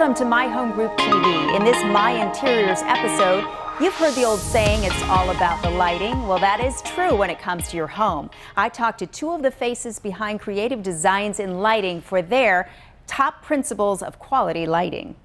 Welcome to My Home Group TV. In this My Interiors episode, you've heard the old saying, it's all about the lighting. Well, that is true when it comes to your home. I talked to two of the faces behind Creative Designs in Lighting for their top principles of quality lighting.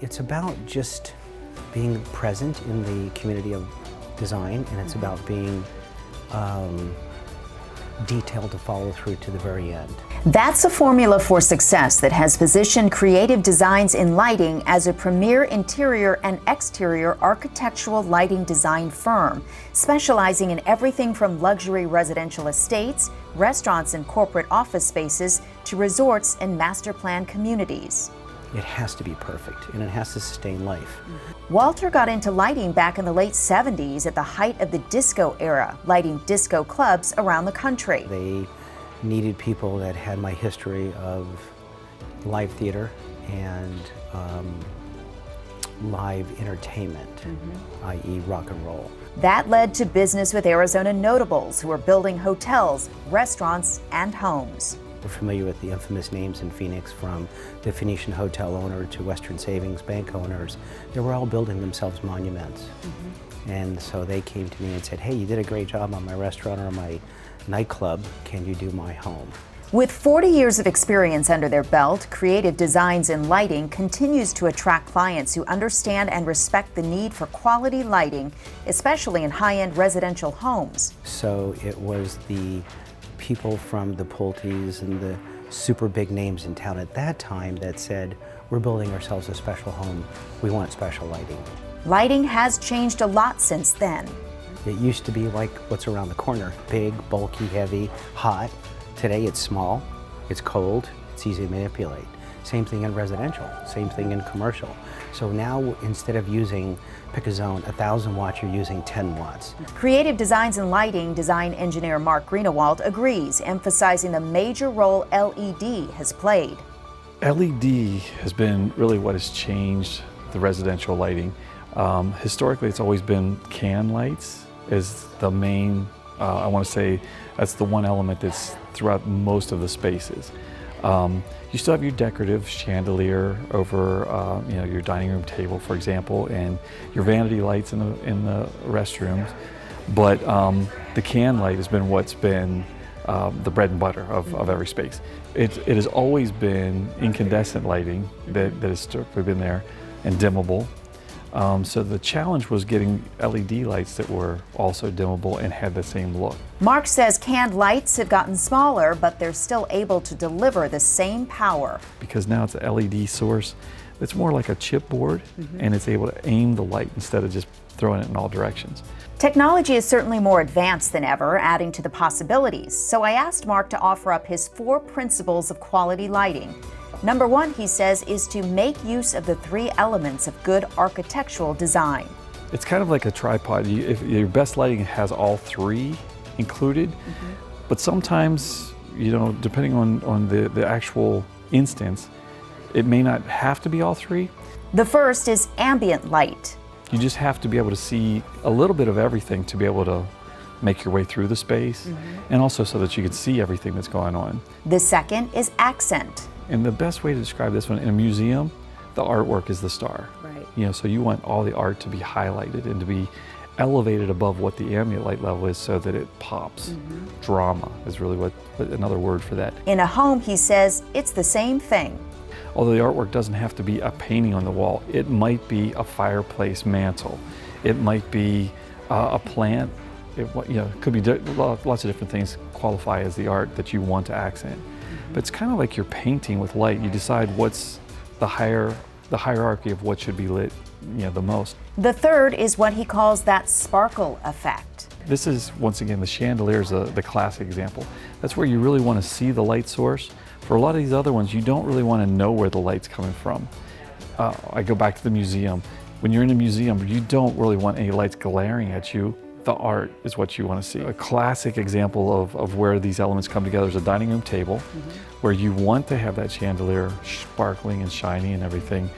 It's about just being present in the community of design, and it's about being detailed to follow through to the very end. That's a formula for success that has positioned Creative Designs in Lighting as a premier interior and exterior architectural lighting design firm, specializing in everything from luxury residential estates, restaurants and corporate office spaces, to resorts and master plan communities. It has to be perfect, and it has to sustain life. Walter got into lighting back in the late 70s at the height of the disco era, lighting disco clubs around the country. They needed people that had my history of live theater and live entertainment, i.e. rock and roll. That led to business with Arizona notables who are building hotels, restaurants, and homes. We're familiar with the infamous names in Phoenix, from the Phoenician hotel owner to Western Savings Bank owners. They were all building themselves monuments. And so they came to me and said, hey, you did a great job on my restaurant or my nightclub. Can you do my home? With 40 years of experience under their belt, Creative Designs in Lighting continues to attract clients who understand and respect the need for quality lighting, especially in high-end residential homes. So it was the people from the Pulte's and the super big names in town at that time that said, we're building ourselves a special home. We want special lighting. Lighting has changed a lot since then. It used to be like what's around the corner, big, bulky, heavy, hot. Today it's small, it's cold, it's easy to manipulate. Same thing in residential, same thing in commercial. So now instead of using, pick a zone, 1,000 watts, you're using 10 watts. Creative Designs in Lighting design engineer Mark Greenewald agrees, emphasizing the major role LED has played. LED has been really what has changed the residential lighting. Historically, it's always been can lights is the main, I want to say, that's the one element that's throughout most of the spaces. You still have your decorative chandelier over your dining room table, for example, and your vanity lights in the restrooms. But the can light has been what's been the bread and butter of every space. It has always been incandescent lighting that has strictly been there, and dimmable. So the challenge was getting LED lights that were also dimmable and had the same look. Mark says canned lights have gotten smaller, but they're still able to deliver the same power. Because now it's an LED source that's more like a chipboard, and it's able to aim the light instead of just throwing it in all directions. Technology is certainly more advanced than ever, adding to the possibilities. So I asked Mark to offer up his 4 principles of quality lighting. Number 1, he says, is to make use of the 3 elements of good architectural design. It's kind of like a tripod. If your best lighting has all 3 included, but sometimes, depending on the actual instance, it may not have to be all 3. The first is ambient light. You just have to be able to see a little bit of everything to be able to make your way through the space, and also so that you can see everything that's going on. The second is accent. And the best way to describe this one, in a museum, the artwork is the star. Right. So you want all the art to be highlighted and to be elevated above what the ambient light level is so that it pops. Drama is really what another word for that. In a home, he says, it's the same thing. Although the artwork doesn't have to be a painting on the wall, it might be a fireplace mantle. It might be a plant. It could be lots of different things qualify as the art that you want to accent. But it's kind of like you're painting with light. You decide what's the hierarchy of what should be lit, the most. The third is what he calls that sparkle effect. This is, once again, the chandelier is the classic example. That's where you really want to see the light source. For a lot of these other ones, you don't really want to know where the light's coming from. I go back to the museum. When you're in a museum, you don't really want any lights glaring at you. The art is what you want to see. A classic example of where these elements come together is a dining room table, where you want to have that chandelier sparkling and shiny and everything,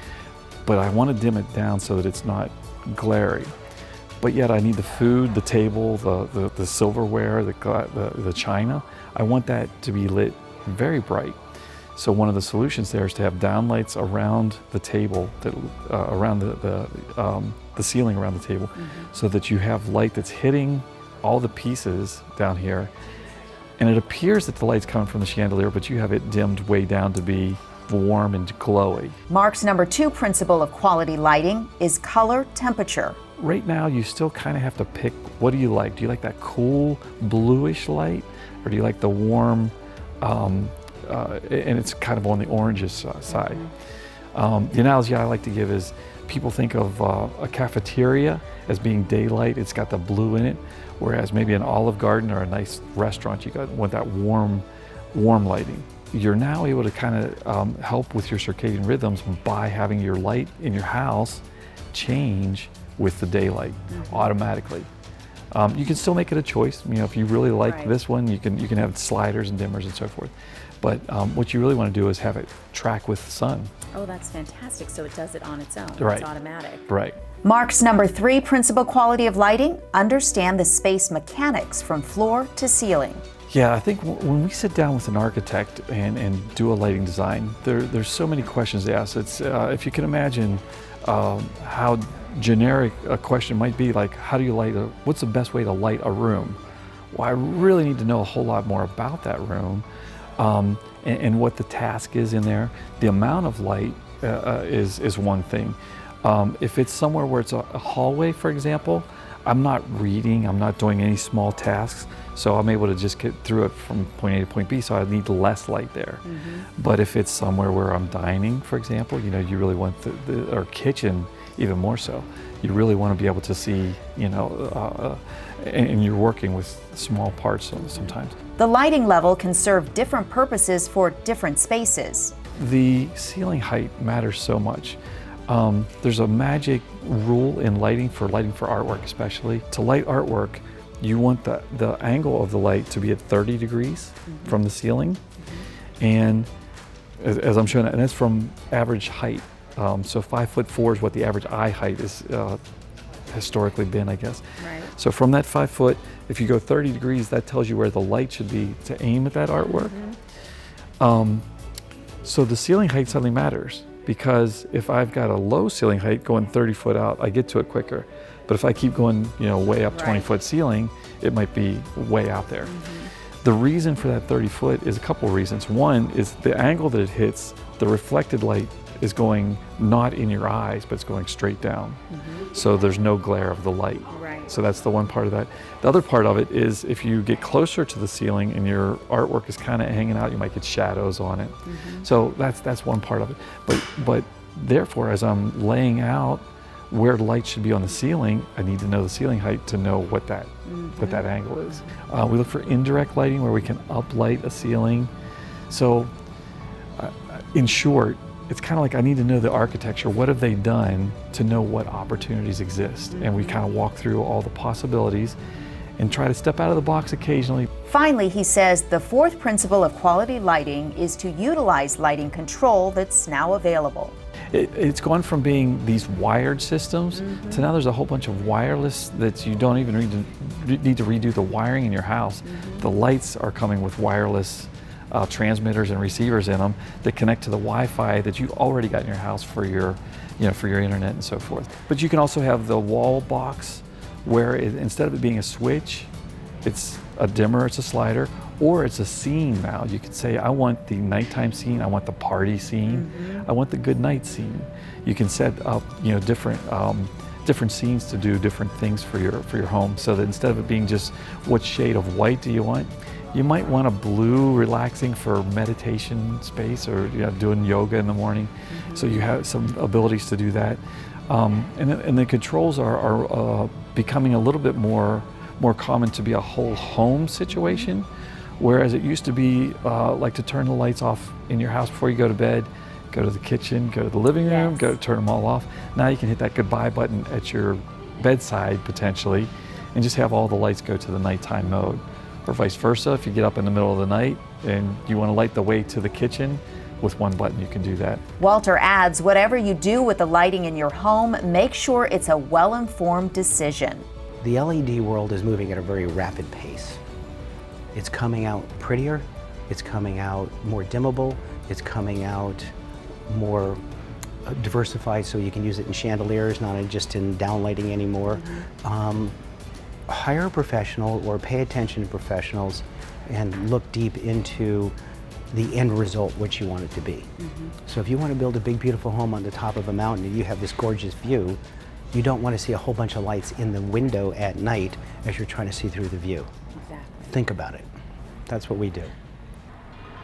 but I want to dim it down so that it's not glary. But yet I need the food, the table, the silverware, the china. I want that to be lit very bright. So one of the solutions there is to have downlights around the table, around the ceiling around the table, so that you have light that's hitting all the pieces down here. And it appears that the light's coming from the chandelier, but you have it dimmed way down to be warm and glowy. Mark's number 2 principle of quality lighting is color temperature. Right now, you still kind of have to pick, what do you like? Do you like that cool bluish light, or do you like the warm, and it's kind of on the orangish side? The analogy I like to give is, people think of a cafeteria as being daylight, it's got the blue in it, whereas maybe an Olive Garden or a nice restaurant, you want that warm lighting. You're now able to kind of help with your circadian rhythms by having your light in your house change with the daylight automatically. You can still make it a choice. You know, if you really like this one, you can have sliders and dimmers and so forth. But what you really want to do is have it track with the sun. Oh, that's fantastic. So it does it on its own. Right. It's automatic. Right. Mark's number 3 principal quality of lighting, understand the space mechanics from floor to ceiling. Yeah, I think when we sit down with an architect and do a lighting design, there's so many questions to ask. It's, if you can imagine how generic a question might be, like, how do you what's the best way to light a room? Well, I really need to know a whole lot more about that room and what the task is in there. The amount of light is one thing. If it's somewhere where it's a hallway, for example, I'm not reading, I'm not doing any small tasks, so I'm able to just get through it from point A to point B, so I need less light there. But if it's somewhere where I'm dining, for example, you know, you really want or kitchen even more so, you really want to be able to see, you know, and you're working with small parts sometimes. The lighting level can serve different purposes for different spaces. The ceiling height matters so much. There's a magic rule in lighting for artwork especially. To light artwork, you want the angle of the light to be at 30 degrees from the ceiling. And as I'm showing, and that's from average height. So 5'4" is what the average eye height is historically been, I guess. Right. So from that 5 foot, if you go 30 degrees, that tells you where the light should be to aim at that artwork. So the ceiling height suddenly matters, because if I've got a low ceiling height going 30 foot out, I get to it quicker. But if I keep going, you know, way up 20-foot ceiling, it might be way out there. The reason for that 30 foot is a couple of reasons. One is the angle that it hits, the reflected light is going not in your eyes, but it's going straight down. So there's no glare of the light. So that's the one part of that. The other part of it is if you get closer to the ceiling and your artwork is kind of hanging out, you might get shadows on it. So that's one part of it. But therefore, as I'm laying out where the light should be on the ceiling, I need to know the ceiling height to know what that angle is. We look for indirect lighting where we can uplight a ceiling. So in short, it's kind of like I need to know the architecture. What have they done to know what opportunities exist? And we kind of walk through all the possibilities and try to step out of the box occasionally. Finally, he says the 4th principle of quality lighting is to utilize lighting control that's now available. It's gone from being these wired systems to now there's a whole bunch of wireless that you don't even need to redo the wiring in your house. The lights are coming with wireless transmitters and receivers in them that connect to the Wi-Fi that you already got in your house for your, for your internet and so forth. But you can also have the wall box where instead of it being a switch, it's a dimmer, it's a slider, or it's a scene now. You could say, I want the nighttime scene, I want the party scene, I want the good night scene. You can set up, different scenes to do different things for your home, so that instead of it being just what shade of white do you want, you might want a blue, relaxing for meditation space, or doing yoga in the morning. So you have some abilities to do that. And the controls are becoming a little bit more common to be a whole home situation, whereas it used to be like to turn the lights off in your house before you go to bed, go to the kitchen, go to the living room, go turn them all off. Now you can hit that goodbye button at your bedside potentially, and just have all the lights go to the nighttime mode. Or vice versa, if you get up in the middle of the night and you want to light the way to the kitchen, with one button you can do that. Walter adds, whatever you do with the lighting in your home, make sure it's a well-informed decision. The LED world is moving at a very rapid pace. It's coming out prettier, it's coming out more dimmable, It's coming out more diversified, so you can use it in chandeliers, not just in downlighting anymore. Hire a professional or pay attention to professionals and look deep into the end result, what you want it to be. So if you want to build a big, beautiful home on the top of a mountain and you have this gorgeous view, you don't want to see a whole bunch of lights in the window at night as you're trying to see through the view. Exactly. Think about it. That's what we do.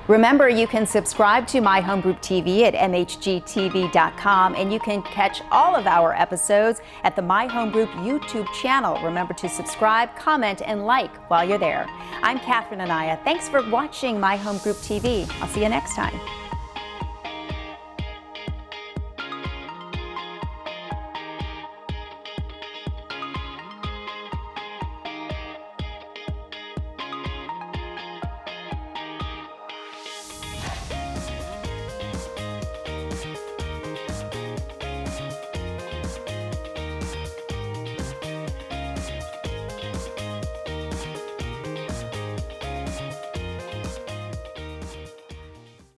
Remember, you can subscribe to My Home Group TV at mhgtv.com, and you can catch all of our episodes at the My Home Group YouTube channel. Remember to subscribe, comment, and like while you're there. I'm Catherine Anaya. Thanks for watching My Home Group TV. I'll see you next time.